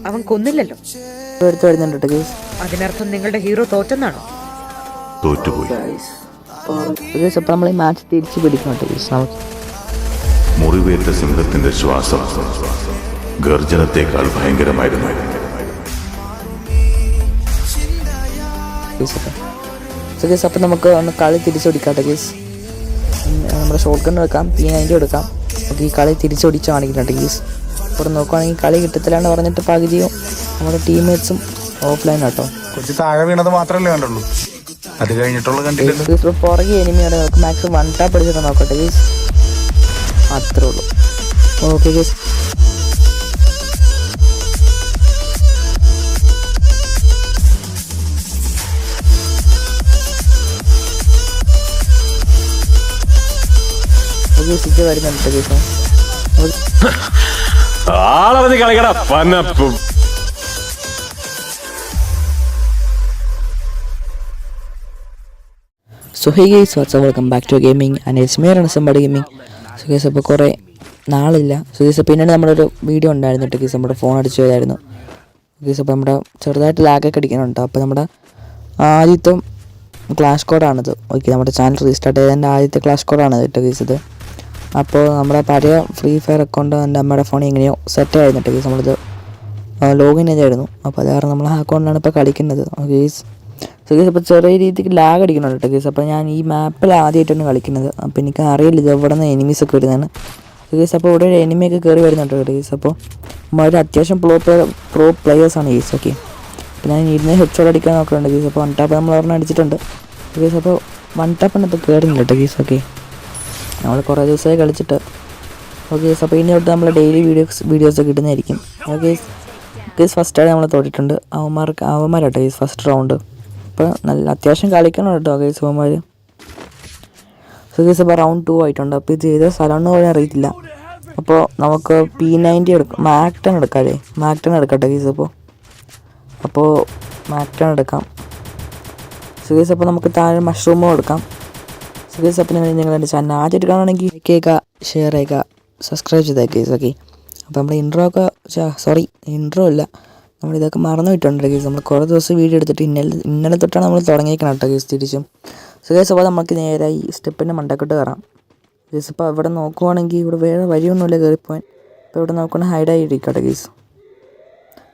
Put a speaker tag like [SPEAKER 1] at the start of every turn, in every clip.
[SPEAKER 1] അവൻ കൊന്നില്ലല്ലോ.
[SPEAKER 2] എടുത്ത് വരുന്നുണ്ട് ഗൈസ്.
[SPEAKER 1] അതിനർത്ഥം നിങ്ങളുടെ ഹീറോ തോറ്റെന്നാണോ?
[SPEAKER 3] തോറ്റുപോയി.
[SPEAKER 2] അപ്പോൾ നമ്മൾ ഈ മാച്ച് തിരിച്ചു പിടിക്കുന്നുണ്ട് ഗൈസ്. നമുക്ക്
[SPEAKER 3] മുറിവേറ്റ സിംഹത്തിന്റെ ശ്വാസം ഗർജനത്തെക്കാൾ ഭയങ്കരമായിരുന്നു.
[SPEAKER 2] ഗൈസ് അപ്പോൾ നമുക്ക് ഒന്ന് കളി തിരിച്ചൊടിക്കാട്ടെ ഗൈസ്. നമ്മുടെ ഷോട്ട് ഗൺ എടുക്കാം, P90 എടുക്കാം. നമുക്ക് ഈ കളി തിരിച്ചൊടിച്ച് കാണിക്കുന്നുണ്ട് ഗൈസ്. ഇവിടെ നോക്കുവാണെങ്കിൽ കളി കിട്ടത്തില്ലാന്ന് പറഞ്ഞിട്ട് പകുതിയും നമ്മുടെ ടീംമേറ്റ്സും ഓഫ്ലൈൻ കേട്ടോ.
[SPEAKER 4] കുറച്ച് താഴെ വീണത് മാത്രമല്ലേ കണ്ടുള്ളൂ, അത് കഴിഞ്ഞിട്ടുള്ള കണ്ടില്ല.
[SPEAKER 2] പുറകെ എനിമിയാണ്, നമുക്ക് മാക്സിമം 1 ടാപ്പ് അടിച്ചിട്ട് നോക്കട്ടെ ഗൈസ്. അത്രേ ഉള്ളൂ. Okay guys. ഇത് വരുന്നുണ്ട് ഗൈസ്.
[SPEAKER 5] ആളറിഞ്ഞ് കളിക്കട പന്നപ്പും.
[SPEAKER 2] So hey guys, what's up, welcome back to gaming and it's me run somebody gaming. So guys അപ്പോൾ കുറേ നാളില്ല. സോ ഗൈസ് പിന്നീട് നമ്മളൊരു വീഡിയോ ഉണ്ടായിരുന്നു ഗൈസ്, നമ്മുടെ ഫോൺ അടിച്ചു പോയതായിരുന്നു ഗൈസ്. അപ്പോൾ നമ്മുടെ ചെറുതായിട്ട് ലാഗൊക്കെ അടിക്കാനുണ്ട്. അപ്പോൾ നമ്മുടെ ആദ്യത്തെ ക്ലാഷ് കോഡാണിത്. ഓക്കെ, നമ്മുടെ ചാനൽ റീസ്റ്റാർട്ട് ചെയ്തതിൻ്റെ ആദ്യത്തെ ക്ലാഷ് കോഡാണ് കേട്ടോ ഗൈസ് ഇത്. അപ്പോൾ നമ്മുടെ പഴയ ഫ്രീ ഫയർ അക്കൗണ്ട് എൻ്റെ അമ്മയുടെ ഫോണിൽ എങ്ങനെയോ സെറ്റ് ആയിരുന്നു ഗൈസ്. നമ്മളിത് ലോഗിൻ ചെയ്തായിരുന്നു. അപ്പോൾ അത് കാരണം നമ്മൾ ആ അക്കൗണ്ടിലാണ് ഇപ്പോൾ കളിക്കുന്നത് ഗൈസ്. സോ ഗൈസ് അപ്പോൾ ചെറിയ രീതിക്ക് ലാഗ് അടിക്കുന്നുണ്ട് കേട്ടോ ഗൈസ്. അപ്പോൾ ഞാൻ ഈ മാപ്പിൽ ആദ്യമായിട്ടാണ് കളിക്കുന്നത്. അപ്പോൾ എനിക്ക് അറിയില്ല ഇത് എവിടെ നിന്ന് എനിമീസൊക്കെ വരുന്നതാണ് ഗൈസ്. അപ്പോൾ ഇവിടെ ഒരു എനിമിയൊക്കെ കയറി വരുന്നുണ്ട് കേട്ടോ ഗൈസ്. അപ്പോൾ ഒരു അത്യാവശ്യം പ്രോ പ്ലെയേഴ്സാണ് ഗൈസ്. ഓക്കെ, അപ്പോൾ ഞാൻ ഇരുന്ന് ഹെഡ് ഷോട്ട് അടിക്കാൻ നോക്കുന്നുണ്ട് ഗൈസ്. അപ്പോൾ 1 ടാപ്പ് നമ്മൾ ഒരെണ്ണം അടിച്ചിട്ടുണ്ട് ഗൈസ്. അപ്പോൾ 1 ടാപ്പാണ് ഇപ്പോൾ കയറുന്നില്ല കേട്ടോ ഗൈസ്. ഓക്കെ, നമ്മൾ കുറേ ദിവസമായി കളിച്ചിട്ട്. ഓക്കെ ഗൈസ്, അപ്പോൾ ഇനി തൊട്ട് നമ്മൾ ഡെയിലി വീഡിയോസ് കിട്ടുന്നതായിരിക്കും. ഓക്കെ ഗൈസ്, ഫസ്റ്റ് ആയിട്ട് നമ്മൾ തോറ്റിട്ടുണ്ട്. അവന്മാരാട്ടോ ഗൈസ് ഫസ്റ്റ് റൗണ്ട്. അപ്പോൾ നല്ല അത്യാവശ്യം കളിക്കണം കേട്ടോ ഗൈസ് അവന്മാർ. സോ ഗൈസ് അപ്പോൾ റൗണ്ട് 2 ആയിട്ടുണ്ട്. അപ്പോൾ ഇത് ചെയ്ത സ്ഥലമൊന്നും പോലും അറിയത്തില്ല. അപ്പോൾ നമുക്ക് P90 എടുക്കാം, മാക്ടൺ എടുക്കാം അല്ലേ, മാക്ടൺ എടുക്കട്ടെ ഗൈസ്. അപ്പോൾ മാക്ടൺ എടുക്കാം. സോ ഗൈസ് അപ്പോൾ നമുക്ക് താഴെ മഷ്റൂമും എടുക്കാം. സോ ഗൈസ് അപ്പോൾ നിങ്ങൾ എൻ്റെ ചാനൽ ആദ്യമായിട്ട് കാണുകയാണെങ്കിൽ ലൈക്ക് ചെയ്യുക, ഷെയർ ചെയ്യുക, സബ്സ്ക്രൈബ് ചെയ്തേക്കുക ഗൈസ്. ഓക്കെ, അപ്പോൾ നമ്മുടെ ഇൻട്രോ അല്ല, നമ്മളിതൊക്കെ മറന്നു വിട്ടുണ്ട് ഗൈസ്. നമ്മൾ കുറേ ദിവസം വീഡിയോ എടുത്തിട്ട് ഇന്നലെ തൊട്ടാണ് നമ്മൾ തുടങ്ങിയേക്കണം കേട്ടോ ഗൈസ് തിരിച്ചും. സോ ഗൈസ് അപ്പോൾ നമുക്ക് നേരെ ഈ സ്റ്റെപ്പിൻ്റെ മണ്ടക്കോട്ട് കയറാം ഗൈസ്. അപ്പോൾ ഇവിടെ നോക്കുവാണെങ്കിൽ ഇവിടെ വേറെ വഴിയൊന്നുമില്ല കയറിപ്പോവാൻ. അപ്പോൾ ഇവിടെ നോക്കുകയാണെങ്കിൽ ഹൈഡായി ഇരിക്കട്ടെ ഗൈസ്.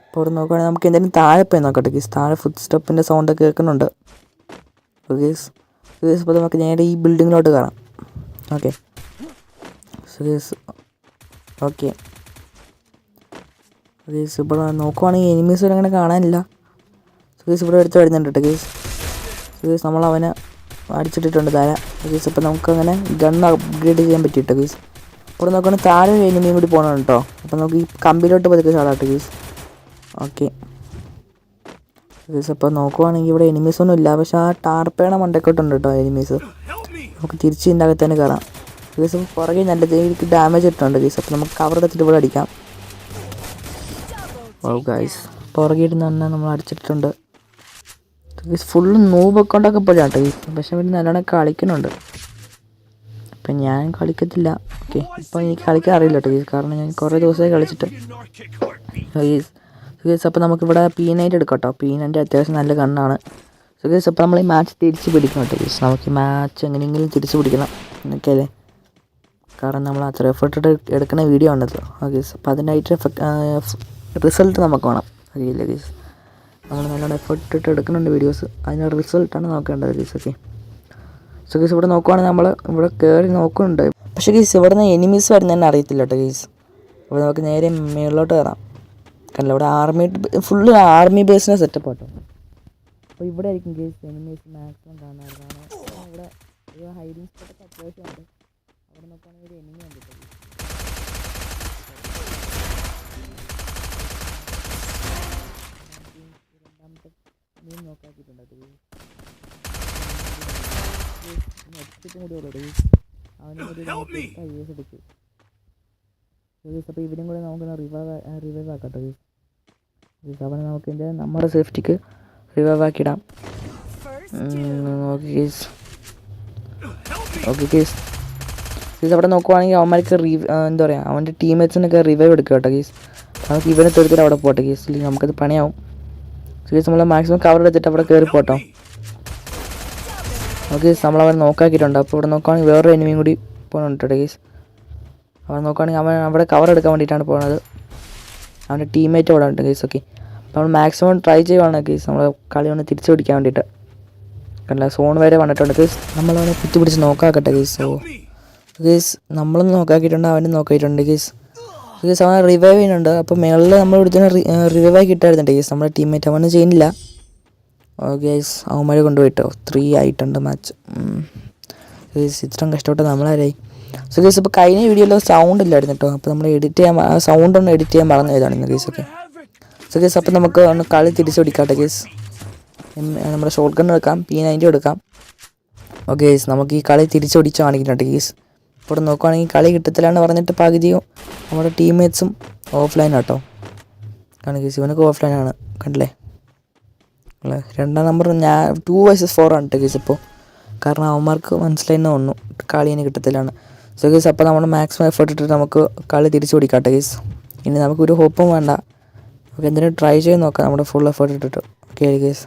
[SPEAKER 2] അപ്പോൾ ഇവിടെ നോക്കുകയാണെങ്കിൽ നമുക്ക് എന്തെങ്കിലും താഴെ പോയി നോക്കട്ടെ ഗൈസ്. താഴെ ഫുഡ് സ്റ്റെപ്പിൻ്റെ സൗണ്ടൊക്കെ കേൾക്കുന്നുണ്ട് ഗൈസ്. ഗൈസ് അപ്പോൾ നമുക്ക് നേരെ ഈ ബിൽഡിങ്ങിലോട്ട് കയറാം. Okay so guys. Okay guys ഇവിടെ നോക്കുവാണെങ്കിൽ എനിമീസ് അങ്ങനെ കാണാനില്ല. സോ ഗൈസ് ഇവിടെ എടുത്ത് വരുന്നുണ്ട് കേട്ടോ ഗൈസ്. സോ ഗൈസ് നമ്മൾ അവനെ അടിച്ചിട്ടിട്ടുണ്ട് താഴെ ഗൈസ്. അപ്പോൾ നമുക്കങ്ങനെ ഗണ്ണ് അപ്ഗ്രേഡ് ചെയ്യാൻ പറ്റിയിട്ടോ ഗൈസ്. ഇവിടെ നോക്കുകയാണെങ്കിൽ താഴെ ഒരു എനിമിയും കൂടി പോകണം കേട്ടോ. അപ്പോൾ നമുക്ക് ഈ കമ്പിലോട്ട് പതുക്കെ ചാടാട്ടോ ഗൈസ്. ഓക്കെ ഗൈസ് അപ്പോൾ നോക്കുവാണെങ്കിൽ ഇവിടെ എനിമീസൊന്നും ഇല്ല, പക്ഷേ ആ ടാർപ്പേണ മണ്ടക്കോട്ടുണ്ട് കേട്ടോ എനിമീസ്. നമുക്ക് തിരിച്ച് ഇതിൻ്റെ അകത്ത് തന്നെ കയറാം ഗൈസ്. പുറകെ നല്ല രീതിക്ക് ഡാമേജ് ഇട്ടുണ്ട് ഗൈസ്. അപ്പോൾ നമുക്ക് കവർ എടുത്തിട്ട് ഇവിടെ അടിക്കാം. ഓ ഗൈസ് പുറകിരുന്ന് തന്നെ നമ്മൾ അടിച്ചിട്ടുണ്ട് ഗൈസ്. ഫുള്ള് നൂബ് അക്കൗണ്ടൊക്കെ പോലെ ആട്ടോ ഗൈസ്, പക്ഷെ പിന്നെ നല്ലോണം കളിക്കുന്നുണ്ട്. അപ്പം ഞാൻ കളിക്കത്തില്ല. ഓക്കെ, ഇപ്പം എനിക്ക് കളിക്കാൻ അറിയില്ല കേട്ടോ ഗൈസ്, കാരണം ഞാൻ കുറേ ദിവസമായി കളിച്ചിട്ട് ഗൈസ്. ഗൈസ് അപ്പോൾ നമുക്കിവിടെ P90 എടുക്കാം കേട്ടോ. P90 അത്യാവശ്യം നല്ല കണ്ണാണ്. സോ ഗൈസ് അപ്പോൾ നമ്മൾ ഈ മാച്ച് തിരിച്ച് പിടിക്കണം കേട്ടോ ഗൈസ്. നമുക്ക് ഈ മാച്ച് എങ്ങനെയെങ്കിലും തിരിച്ച് പിടിക്കണം എന്നൊക്കെ അല്ലേ, കാരണം നമ്മൾ അത്ര എഫേർട്ട് എടുക്കുന്ന വീഡിയോ ആണത്. ഓക്കെ, അപ്പോൾ അതിനായിട്ട് റിസൾട്ട് നമുക്ക് വേണം. അറിയില്ല ഗൈസ്, നമ്മൾ നല്ലോണം എഫേർട്ട് ഇട്ട് എടുക്കുന്നുണ്ട് വീഡിയോസ്, അതിൻ്റെ റിസൾട്ടാണ് നോക്കേണ്ടത് ഗൈസ്. ഓക്കെ സോ ഗൈസ് ഇവിടെ നോക്കുവാണെങ്കിൽ നമ്മൾ ഇവിടെ കയറി നോക്കുന്നുണ്ട്, പക്ഷേ ഗൈസ് ഇവിടെ നിന്ന് എനിമീസ് വരുന്നതന്നെ അറിയത്തില്ല കേട്ടോ ഗൈസ്. അപ്പോൾ നമുക്ക് നേരെ മേളിലോട്ട് കയറാം. കാരണം ഇവിടെ ഫുള്ള് ആർമി ബേസിനെ സെറ്റപ്പ് ആട്ടോ. അപ്പോൾ ഇവിടെ ആയിരിക്കും ഗൈസ് എനിമീസ് മാക്സിമം കാണാറ്, കാരണം ഇവിടെ ഒരു ഹൈഡിങ് സ്പോട്ടൊക്കെ അത്യാവശ്യമുണ്ട്. അവിടെ നോക്കുകയാണെങ്കിൽ ഒരു എനിമി കണ്ടിട്ട് രണ്ടാമത്തെ മീൻ നോക്കാക്കിയിട്ടുണ്ട്. കൂടി ഉള്ളൂ അവനും കൂടി ഐസ് എടുക്കും. അപ്പോൾ ഇവരും കൂടെ നമുക്ക് റിവൈവ് ആക്കട്ടോ ഗീസ്. അവനെ നമുക്ക് നമ്മുടെ സേഫ്റ്റിക്ക് റിവൈവ് ആക്കിയിടാം. ഓക്കെ ഗീസ്. ഗീസ് അവിടെ നോക്കുവാണെങ്കിൽ അവന്മാർക്ക് എന്താ പറയുക അവൻ്റെ ടീംമേറ്റ്സിനൊക്കെ റിവൈവ് എടുക്കുക കേട്ടോ ഗീസ്. നമുക്ക് ഇവനെ തൊടുത്തിട്ട് അവിടെ പോട്ടെ ഗീസ്, ഇല്ലെങ്കിൽ നമുക്കത് പണിയാവും. ഗീസ് നമ്മൾ മാക്സിമം കവർ എടുത്തിട്ട് അവിടെ കയറി പോട്ടോ. ഓക്കെ നമ്മളവൻ നോക്കാക്കിയിട്ടുണ്ട്. അപ്പോൾ ഇവിടെ നോക്കുവാണെങ്കിൽ വേറൊരു എനിമിയും കൂടി പോകുന്നുണ്ട് കേട്ടോ ഗീസ്. അവൻ നോക്കുവാണെങ്കിൽ അവൻ അവിടെ കവർ എടുക്കാൻ വേണ്ടിയിട്ടാണ് പോകുന്നത്. അവൻ്റെ ടീംമേറ്റ് അവിടെ ഉണ്ട് ഗീസ്. ഓക്കെ അപ്പോൾ നമ്മൾ മാക്സിമം ട്രൈ ചെയ്യുവാണ് ഗീസ് നമ്മൾ കളി ഒന്ന് തിരിച്ചു പിടിക്കാൻ വേണ്ടിയിട്ട്. കണ്ടില്ല സോൺ വരെ വന്നിട്ടുണ്ട് ഗീസ്. നമ്മളവനെ കുത്തി പിടിച്ച് നോക്കാക്കട്ടെ ഗീസ്. ഓ ഗീസ് നമ്മളൊന്ന് നോക്കാക്കിയിട്ടുണ്ട്, അവനും നോക്കിയിട്ടുണ്ട് ഗീസ്. ഗീസ് അവൻ റിവൈവ് ചെയ്യുന്നുണ്ട്. അപ്പോൾ മേളിൽ നമ്മൾ ഇവിടുത്തെ റിവൈവ് കിട്ടായിരുന്നുണ്ട് ഗീസ്. നമ്മുടെ ടീംമേറ്റ് അവന് ചെയ്യുന്നില്ല. ഗീസ് അവന്മാരെ കൊണ്ടുപോയിട്ടോ 3 ആയിട്ടുണ്ട് മാച്ച്. ഗീസ് ഇത്രയും കഷ്ടപ്പെട്ട് നമ്മളാരായി. സോ ഗീസ് ഇപ്പോൾ കഴിഞ്ഞ വീഡിയോയിൽ സൗണ്ട് ഇല്ലായിരുന്നു കേട്ടോ. അപ്പോൾ നമ്മൾ എഡിറ്റ് ചെയ്യാൻ സൗണ്ട് ഒന്ന് എഡിറ്റ് ചെയ്യാൻ മറന്നു പോയതാണ് ഇന്ന് ഗീസ്. ഓക്കെ സോ ഗീസ് അപ്പോൾ നമുക്ക് ഒന്ന് കളി തിരിച്ചു പിടിക്കാട്ടെ ഗീസ്. നമ്മുടെ ഷോട്ട് ഗൺ എടുക്കാം, P90 എടുക്കാം. ഓക്കെ ഗീസ് നമുക്ക് ഈ കളി തിരിച്ചു പിടിച്ച് കാണിക്കുന്നുണ്ട് ഗീസ്. ഇപ്പോൾ നോക്കുവാണെങ്കിൽ കളി കിട്ടത്തില്ലാന്ന് പറഞ്ഞിട്ട് പകുതിയും നമ്മുടെ ടീംമേറ്റ്സും ഓഫ്ലൈൻ ആട്ടോ. കാരണം ഗീസ് ഇവനൊക്കെ ഓഫ്ലൈനാണ് കണ്ടില്ലേ. രണ്ടാം നമ്പർ ഞാൻ 2 vs 4 ആണ് കേട്ടോ ഗീസ് ഇപ്പോൾ. കാരണം അവന്മാർക്ക് മനസ്സിലായെന്ന് തോന്നുന്നു കളി ഇനി കിട്ടത്തില്ലാണ്. സോ ഗീസ് അപ്പോൾ നമ്മൾ മാക്സിമം എഫേർട്ട് ഇട്ടിട്ട് നമുക്ക് കളി തിരിച്ചു പിടിക്കാട്ടെ ഗീസ്. ഇനി നമുക്കൊരു ഹോപ്പും വേണ്ട, നമുക്ക് എന്തെങ്കിലും ട്രൈ ചെയ്ത് നോക്കാം നമ്മുടെ ഫുൾ എഫേർട്ട് ഇട്ടിട്ട്. ഓക്കെ ഗീസ്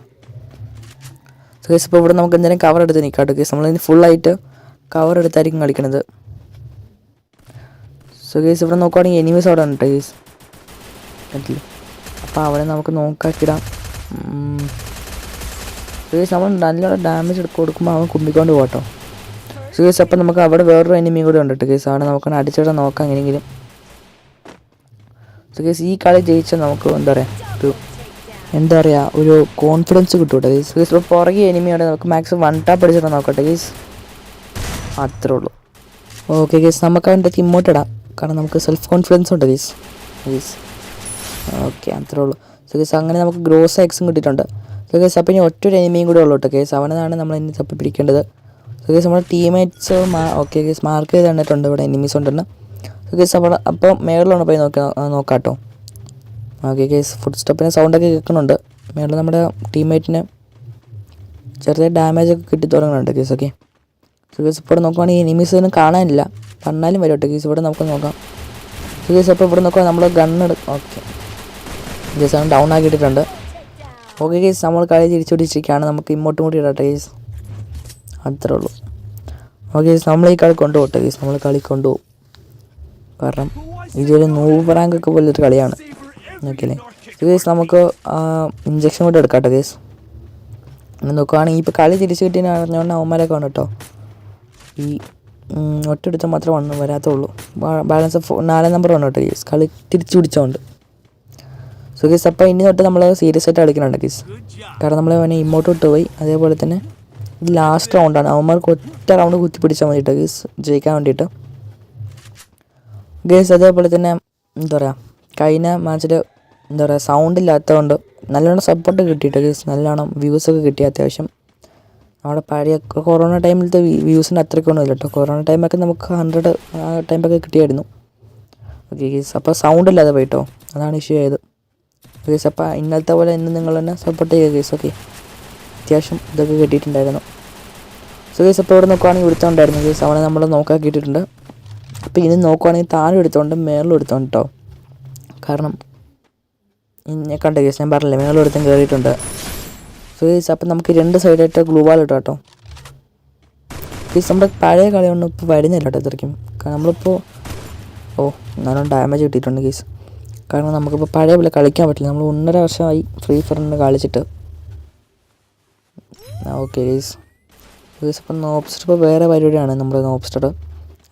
[SPEAKER 2] സോ ഗീസ് ഇപ്പോൾ ഇവിടെ നമുക്ക് എന്തെങ്കിലും കവർ എടുത്ത് നിൽക്കാട്ടോ ഗീസ്. നമ്മളിനി ഫുള്ളായിട്ട് കവർ എടുത്തായിരിക്കും കളിക്കണത്. സോ ഗീസ് ഇവിടെ നോക്കുവാണെങ്കിൽ എനിമീസ് അവിടെ ഉണ്ട് ഗീസ് കണ്ടില്ലേ. അപ്പോൾ അവനെ നമുക്ക് നോക്കാക്കിടാം. ഗീസ് നമ്മൾ നല്ലോണം ഡാമേജ് കൊടുക്കുമ്പോൾ അവൻ കുമ്പിക്കൊണ്ട് പോട്ടോ. സോ ഗീസ് അപ്പോൾ നമുക്ക് അവിടെ വേറൊരു എനിമിയും കൂടി ഉണ്ട് ഗീസ്. അവിടെ നമുക്കൊന്ന് അടിച്ചിട്ട് നോക്കാം എങ്ങനെയെങ്കിലും. സോ ഗീസ് ഈ കളി ജയിച്ചാൽ നമുക്ക് എന്താ പറയുക ഒരു കോൺഫിഡൻസ് കിട്ടും കേട്ടോ ഗീസ്. ഗീസ് ഇപ്പോൾ പുറകെ എനിമിയോടെ നമുക്ക് മാക്സിമം 1 ടാപ്പ് അടിച്ചിട്ട് നോക്കട്ടെ ഗീസ്. അത്രേ ഉള്ളൂ. ഓക്കെ ഗീസ് നമുക്ക് അവൻ്റെ ഇമോട്ട് ഇടാം, കാരണം നമുക്ക് സെൽഫ് കോൺഫിഡൻസ് ഉണ്ട് ഗീസ്. ഓക്കെ അത്രേ ഉള്ളൂ. സോ ഗീസ് അങ്ങനെ നമുക്ക് ഗ്രോസ് എക്സും കിട്ടിയിട്ടുണ്ട്. സോ ഗീസ് അപ്പോൾ ഇനി ഒറ്റൊരു എനിമിയും കൂടെ ഉള്ളൂ കേട്ടോ ഗീസ്. അവനാണ് നമ്മൾ ഇനി തപ്പി പിടിക്കേണ്ടത്. സോ ഗീസ് നമ്മുടെ ടീംമേറ്റ്സ് ഓക്കെ ഗീസ് മാർക്ക് ചെയ്ത് തന്നിട്ടുണ്ട് ഇവിടെ എനിമീസ് ഉണ്ടെന്ന്. സോ ഗീസ് അപ്പോൾ മേളിലാണ് പോയി നോക്കാം കേട്ടോ. ഓക്കെ ഗീസ് ഫുഡ് സ്റ്റെപ്പിന് സൗണ്ടൊക്കെ കേൾക്കുന്നുണ്ട്. മേളിൽ നമ്മുടെ ടീംമേറ്റിന് ചെറിയ ഡാമേജൊക്കെ കിട്ടി തുടങ്ങുന്നുണ്ട് ഗീസ്. ഓക്കെ സോ ഗീസ് ഇപ്പോൾ നോക്കുവാണെങ്കിൽ എനിമീസ് ഒന്നും കാണാനില്ല, പറഞ്ഞാലും വരും കേട്ടോ ഗീസ്. ഇവിടെ നമുക്ക് നോക്കാം. സോ ഗീസ് അപ്പോൾ ഇവിടെ നോക്കുവാൽ നമ്മൾ ഗണ്ണെടുക്കും. ഓക്കെ ഗീസ് അവൻ ഡൗൺ ആക്കിയിട്ടുണ്ട്. ഓക്കെ ഗീസ് നമ്മൾ കളി തിരിച്ചു പിടിച്ചിരിക്കുകയാണ്. നമുക്ക് ഇമോട്ടും കൂടി ഇടട്ടെ ഗീസ്. അത്രേ ഉള്ളൂ. ഓക്കെ ഗീസ് നമ്മൾ ഈ കളി കൊണ്ടുപോട്ടെ ഗീസ്. നമ്മൾ കളി കൊണ്ടുപോകും, കാരണം ഇതൊരു 100 റാങ്കൊക്കെ പോലൊരു കളിയാണ്. ഓക്കെ അല്ലേ. ഗീസ് നമുക്ക് ഇഞ്ചക്ഷൻ കൂടെ എടുക്കാം കേട്ടോ ഗീസ്. അങ്ങനെ നോക്കുവാണെങ്കിൽ ഇപ്പോൾ കളി തിരിച്ചു കിട്ടിയെന്ന് പറഞ്ഞുകൊണ്ട് അവന്മാരൊക്കെ ആണ് കേട്ടോ. ഈ ഒറ്റെടുത്ത് മാത്രമേ വരാത്തുള്ളൂ. ബാലൻസ് 4 നമ്പർ വേണം കേട്ടോ ഗീസ് കളി തിരിച്ചു പിടിച്ചോണ്ട്. സോ ഗീസ് അപ്പോൾ ഇനി തൊട്ട് നമ്മൾ സീരിയസ് ആയിട്ട് കളിക്കുന്നുണ്ട് ഗീസ്. കാരണം നമ്മൾ അവനെ ഇമോട്ട് വിട്ട് പോയി. അതേപോലെ തന്നെ ഇത് ലാസ്റ്റ് റൗണ്ടാണ്. അവന്മാർക്ക് ഒറ്റ റൗണ്ട് കുത്തി പിടിച്ചാൽ മതിട്ടോ ഗീസ് ജയിക്കാൻ വേണ്ടിയിട്ട് ഗീസ്. അതേപോലെ തന്നെ എന്താ പറയുക കഴിഞ്ഞ മാച്ചിൽ എന്താ പറയുക സൗണ്ട് ഇല്ലാത്തതുകൊണ്ട് നല്ലോണം സപ്പോർട്ട് കിട്ടിയിട്ട് ഗീസ്. നല്ലോണം വ്യൂസൊക്കെ കിട്ടി അത്യാവശ്യം. നമ്മുടെ പഴയ കൊറോണ ടൈമിലത്തെ വ്യൂസിന് അത്രയ്ക്കൊന്നും ഇല്ല കേട്ടോ. കൊറോണ ടൈമൊക്കെ നമുക്ക് 100 ആ ടൈമൊക്കെ കിട്ടിയായിരുന്നു. ഓക്കെ ഗീസ് അപ്പോൾ സൗണ്ട് ഇല്ലാതെ പോയിട്ടോ, അതാണ് ഇഷ്യൂ ആയത് ഗീസ്. അപ്പോൾ ഇന്നത്തെ പോലെ ഇന്ന് നിങ്ങൾ തന്നെ സപ്പോർട്ട് ചെയ്യുക ഗീസ്. ഓക്കെ അത്യാവശ്യം ഇതൊക്കെ കിട്ടിയിട്ടുണ്ടായിരുന്നു. സോ ഗീസ് അപ്പോൾ ഇവിടെ നോക്കുവാണെങ്കിൽ എടുത്തോണ്ടായിരുന്നു ഗീസ്. അവനെ നമ്മൾ നോക്കാക്കിയിട്ടുണ്ട്. അപ്പോൾ ഇനി നോക്കുവാണെങ്കിൽ താഴെ എടുത്തോണ്ട് മേളിലും എടുത്തോണ്ട് കേട്ടോ. കാരണം ഞാൻ കണ്ട ഗീസ് ഞാൻ പറഞ്ഞില്ലേ മേളിലും എടുത്തും കയറിയിട്ടുണ്ട്. സോ ഗീസ് അപ്പോൾ നമുക്ക് 2 സൈഡായിട്ട് ഗ്ലൂ വാൾ ഇട്ടോ കേട്ടോ ഗീസ്. നമ്മുടെ പഴയ കളിയൊന്നും ഇപ്പോൾ വരുന്നില്ല കേട്ടോ ഇത്രയ്ക്കും. കാരണം നമ്മളിപ്പോൾ നല്ലോണം ഡാമേജ് കിട്ടിയിട്ടുണ്ട് ഗീസ്. കാരണം നമുക്കിപ്പോൾ പഴയ പോലെ കളിക്കാൻ പറ്റില്ല. നമ്മൾ 1.5 വർഷമായി ഫ്രീ ഫയറിന് കളിച്ചിട്ട്. ഓക്കെ ഗീസ് ഗീസ് അപ്പോൾ നോബ്സ്റ്റർ ഇപ്പോൾ വേറെ പരിപാടിയാണ് നമ്മുടെ നോബ്സ്റ്റർ.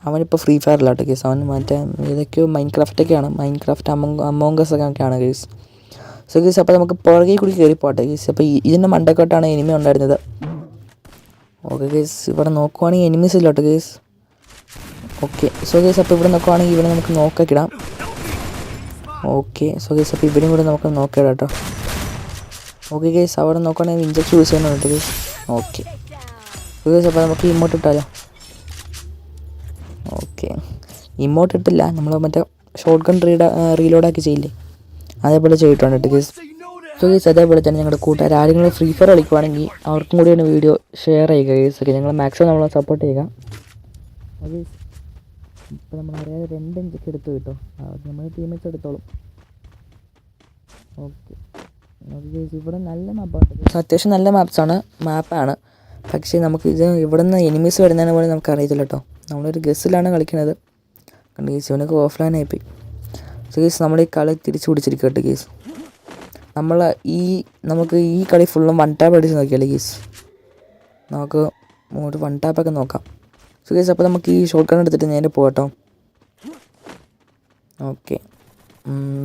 [SPEAKER 2] അവനിപ്പോൾ ഫ്രീ ഫയറിലാട്ടോ ഗീസ്. അവൻ മറ്റേ ഏതൊക്കെയോ മൈൻക്രാഫ്റ്റൊക്കെയാണ്, മൈൻക്രാഫ്റ്റ് അമോംഗസ് ഒക്കെയാണ് ഗീസ്. സോ ഗീസ് അപ്പോൾ നമുക്ക് പുറകെ കൂടി കയറി പോട്ടെ ഗീസ്. അപ്പോൾ ഇതിൻ്റെ മണ്ടക്കോട്ടാണ് എനിമി ഉണ്ടായിരുന്നത്. ഓക്കെ ഗീസ് ഇവിടെ നോക്കുവാണെങ്കിൽ എനിമീസ് ഇല്ല കേട്ടോ ഗീസ്. ഓക്കെ സോ ഗീസ് അപ്പോൾ ഇവിടെ നോക്കുവാണെങ്കിൽ ഇവിടെ നമുക്ക് നോക്കിയിടാം. ഓക്കെ സോ ഗീസ് അപ്പോൾ ഇവിടെയും കൂടെ നമുക്ക് നോക്കിയിടാം കേട്ടോ. ഓക്കെ ഗീസ് അവിടെ നോക്കുവാണെങ്കിൽ ഇഞ്ചക്ഷൻ യൂസ് ചെയ്യുന്നുണ്ട് ഗീസ്. ഓക്കെ സോ ഗീസ് അപ്പോൾ നമുക്ക് ഇമോട്ട് ഇട്ടാലോ. ഓക്കെ ഇമോട്ട് ഇട്ടില്ല, നമ്മൾ മറ്റേ ഷോട്ട് ഗൺ റീലോഡാക്കി ചെയ്യില്ലേ അതേപോലെ ചെയ്തിട്ടുണ്ട് ഗീസ്. സോ ഗീസ് അതേപോലെ തന്നെ ഞങ്ങളുടെ കൂട്ടുകാർ ആരെങ്കിലും ഫ്രീ ഫയർ കളിക്കുവാണെങ്കിൽ അവർക്കും കൂടിയാണ് വീഡിയോ ഷെയർ ചെയ്യുക ഗീസ്. ഓക്കെ ഞങ്ങൾ മാക്സിമം നമ്മളെ സപ്പോർട്ട് ചെയ്യുക. ഇപ്പോൾ നമ്മൾ അറിയാതെ 2 ഇഞ്ചൊക്കെ എടുത്തു കിട്ടോ, അത് നമ്മൾ ടീമേറ്റ്സ് എടുത്തോളും. ഓക്കെ ഇവിടെ നല്ല മാപ്പാണ്, അത്യാവശ്യം നല്ല മാപ്പാണ്. പക്ഷേ നമുക്ക് ഇവിടെ നിന്ന് എനിമീസ് വരുന്നതിന് പോലെ നമുക്ക് അറിയത്തില്ല കേട്ടോ. നമ്മളൊരു ഗസ്സിലാണ് കളിക്കുന്നത്. കണ്ട് കേസ് ഇവനൊക്കെ ഓഫ്ലൈൻ ആയിപ്പോയി. സോ കേസ് നമ്മൾ ഈ കളി തിരിച്ചു പിടിച്ചിരിക്കും കേട്ടോ കേസ്. നമുക്ക് ഈ കളി ഫുള്ളും 1 ടാപ്പ് അടിച്ച് നോക്കിയാലേ കേസ്, നമുക്ക് 1 ടാപ്പൊക്കെ നോക്കാം. സോ കേസ് അപ്പോൾ നമുക്ക് ഈ ഷോർട്ട് ഗൺ എടുത്തിട്ട് നേരെ പോകട്ടോ. ഓക്കെ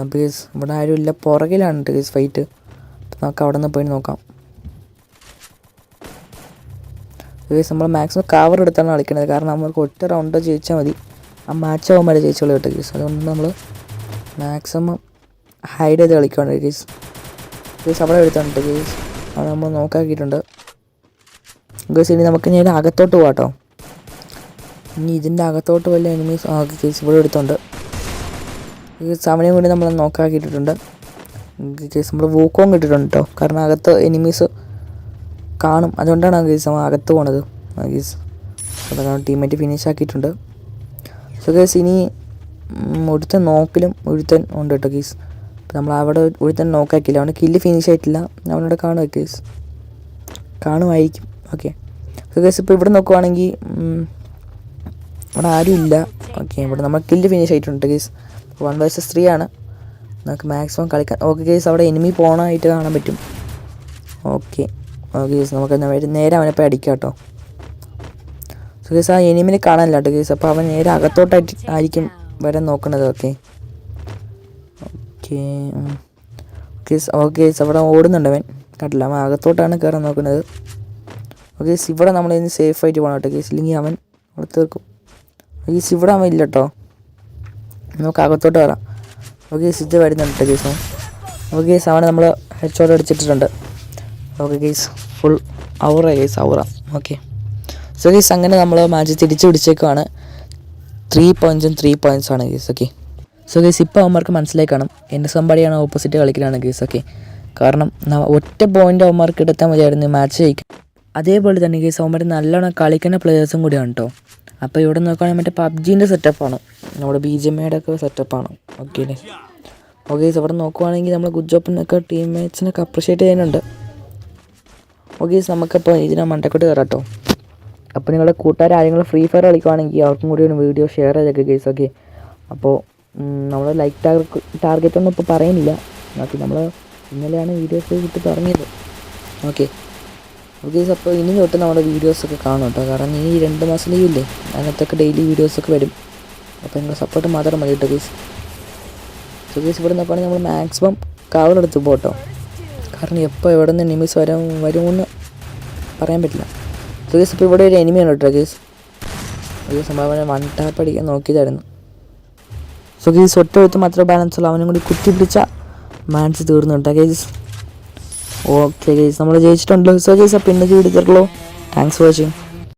[SPEAKER 2] അപ്പോൾ കേസ് ഇവിടെ ആരും ഇല്ല, പുറകിലാണ് കേസ് ഫൈറ്റ്. അപ്പോൾ നമുക്ക് അവിടെ നിന്ന് പോയി നോക്കാം. കേസ് നമ്മൾ മാക്സിമം കവർ എടുത്താണ് കളിക്കുന്നത്, കാരണം നമ്മൾക്ക് ഒറ്റ റൗണ്ട് ജയിച്ചാൽ മതി, ആ മാച്ച് ആകുമ്പോൾ ജയിച്ചോളൂ കേട്ടോ കേസ്. അതുകൊണ്ട് നമ്മൾ മാക്സിമം ഹൈഡ് ചെയ്ത് കളിക്കുകയാണ് കേസ്. കേസ് അവിടെ എടുത്തിട്ടുണ്ട് കേസ്, അത് നമ്മൾ നോക്കാക്കിയിട്ടുണ്ട് കേസ്. ഇനി നമുക്ക് ഇനി അകത്തോട്ട് പോകാം കേട്ടോ. ഇനി ഇതിൻ്റെ അകത്തോട്ട് വല്ല എനിമീസ് കേസ് ഇവിടെ എടുത്തുണ്ട് കേസ്. അവനെയും കൂടി നമ്മൾ നോക്കാക്കിയിട്ടുണ്ട് കേസ്. നമ്മൾ വൂക്കോങ് ഇട്ടിട്ടുണ്ട് കേട്ടോ, കാരണം അകത്ത് എനിമീസ് കാണും, അതുകൊണ്ടാണ് കേസ് നമ്മൾ അകത്ത് പോണത് കേസ്. അപ്പോൾ ടീമേറ്റ് ഫിനിഷ് ആക്കിയിട്ടുണ്ട്. സോ കേസ് ഇനി ഒരുത്തൻ നോക്കിലും ഒരുത്തൻ ഉണ്ട് കേട്ടോ കേസ്. അപ്പോൾ നമ്മൾ അവിടെ ഒരുത്തൻ നോക്കാക്കില്ല, അവൻ്റെ കില്ല് ഫിനിഷ് ആയിട്ടില്ല, അവനോട് കാണുക കേസ്, കാണുമായിരിക്കും. ഓക്കെ സോ കേസ് ഇപ്പോൾ ഇവിടെ നോക്കുവാണെങ്കിൽ ഇവിടെ ആരും ഇല്ല. ഓക്കെ ഇവിടെ നമ്മൾ കില്ല് ഫിനിഷ് ആയിട്ടുണ്ട് കേസ്. 1 vs 3 ആണ്, നമുക്ക് മാക്സിമം കളിക്കാൻ. ഓക്കെ കേസ് അവിടെ എനിമി പോകണമായിട്ട് കാണാൻ പറ്റും. ഓക്കെ കേസ് നമുക്ക് നേരെ അവനെ പോയി അടിക്കാം കേട്ടോ. സോ കേസ് ആ എനിമിനെ കാണാനില്ല കേട്ടോ കേസ്. അപ്പോൾ അവൻ നേരെ അകത്തോട്ടായിട്ട് ആയിരിക്കും വരാൻ നോക്കുന്നത്. ഓക്കെ കേസ് കേസ് അവിടെ ഓടുന്നുണ്ട് അവൻ, കണ്ടില്ല, അവൻ അകത്തോട്ടാണ് കയറാൻ നോക്കുന്നത്. ഓക്കെ കേസ് ഇവിടെ നമ്മൾ ഇനി സേഫ് ആയിട്ട് പോകണം കേട്ടോ കേസ്, ഇല്ലെങ്കിൽ അവൻ അവിടെ തീർക്കും. കേസ് ഇവിടെ അവൻ ഇല്ല കേട്ടോ, നമുക്ക് അകത്തോട്ട് കയറാം. ഓക്കെ കേസ് ഇത് വരുന്നുണ്ട് കേട്ടോ കേസ്. ഓക്കെ കേസ് അവനെ നമ്മൾ ഹെഡ് ഷോട്ട് അടിച്ചിട്ടുണ്ട്. Okay case full aura case aura. Okay so case അങ്ങനെ നമ്മൾ മാച്ച് തിരിച്ച് പിടിച്ചേക്കുവാണ്. 3 points 3 points ആണ് കേസ്. ഓക്കെ സോ കേസ് ഇപ്പോൾ അവന്മാർക്ക് മനസ്സിലായി കാണും എൻ്റെ സമ്പാടിയാണ് ഓപ്പോസിറ്റ് കളിക്കലാണ് കേസ്. ഓക്കെ കാരണം ഒറ്റ പോയിൻ്റ് അവന്മാർക്ക് എടുത്താൽ മതിയായിരുന്നു മാച്ച് ജയിക്കും. അതേപോലെ തന്നെ കേസ് അവന്മാർ നല്ലോണം കളിക്കുന്ന പ്ലെയേഴ്സും കൂടിയാണ് കേട്ടോ. അപ്പോൾ ഇവിടെ നോക്കുകയാണെങ്കിൽ മറ്റേ പബ്ജീൻ്റെ സെറ്റപ്പാണ്, നമ്മുടെ BGMIയുടെ ഒക്കെ സെറ്റപ്പാണ്. ഓക്കെ അല്ലേ. ഓക്കെ കേസ് അവിടെ നോക്കുവാണെങ്കിൽ നമ്മൾ ഗുഡ് ജോബിനൊക്കെ ടീംമേറ്റ്സിനൊക്കെ അപ്രിഷ്യേറ്റ് ചെയ്യുന്നുണ്ട്. ഓക്കെ നമുക്കപ്പോൾ ഇതിനെ മണ്ടക്കോട്ട് കയറാം കേട്ടോ. അപ്പോൾ നിങ്ങളുടെ കൂട്ടുകാർ ആരെങ്കിലും ഫ്രീ ഫയർ കളിക്കുവാണെങ്കിൽ അവർക്കും കൂടി ഒരു വീഡിയോ ഷെയർ ചെയ്തേക്കുക കേസ്. ഓക്കെ അപ്പോൾ നമ്മൾ ലൈക്ക് ടാർഗറ്റ് ഒന്നും ഇപ്പോൾ പറയുന്നില്ല, ഓക്കെ നമ്മൾ ഇന്നലെയാണ് വീഡിയോസ് ഇട്ട് തുടങ്ങിയത്. ഓക്കെ കേസ് അപ്പോൾ ഇനി തൊട്ട് നമ്മുടെ വീഡിയോസൊക്കെ കാണും കേട്ടോ, കാരണം ഈ 2 മാസം ലീവില്ലേ, അതിനകത്തൊക്കെ ഡെയിലി വീഡിയോസൊക്കെ വരും. അപ്പോൾ നിങ്ങളുടെ സപ്പോർട്ട് മാത്രം മതി കേട്ടോ കേസ്. സോ കേസ് ഇവിടെ നോക്കുകയാണെങ്കിൽ നമ്മൾ മാക്സിമം കവറെടുത്ത് പോട്ടോ, കാരണം എപ്പോൾ എവിടെ നിന്ന് എനിമീസ് വരുമെന്ന് പറയാൻ പറ്റില്ല. സോ കേസ് ഇപ്പോൾ ഇവിടെ ഒരു എനിമിയാണ് കേട്ടോ കേസ്. ഒരു സംഭവം 1 ടാപ്പ് അടിക്കാൻ നോക്കിയതായിരുന്നു. സോ കേസ് ഒറ്റ എഴുത്ത് മാത്രമേ ബാലൻസ് ഉള്ളൂ, അവനും കൂടി കുത്തി പിടിച്ച മാച്ച് തീർന്നു കേട്ടോ കേസ്. ഓക്കെ കേസ് നമ്മൾ ജയിച്ചിട്ടുണ്ടല്ലോ. സോ കേസ് അപ്പോൾ ഇന്നത്തെ വീഡിയോ തീർക്കുള്ളൂ. Thanks for watching.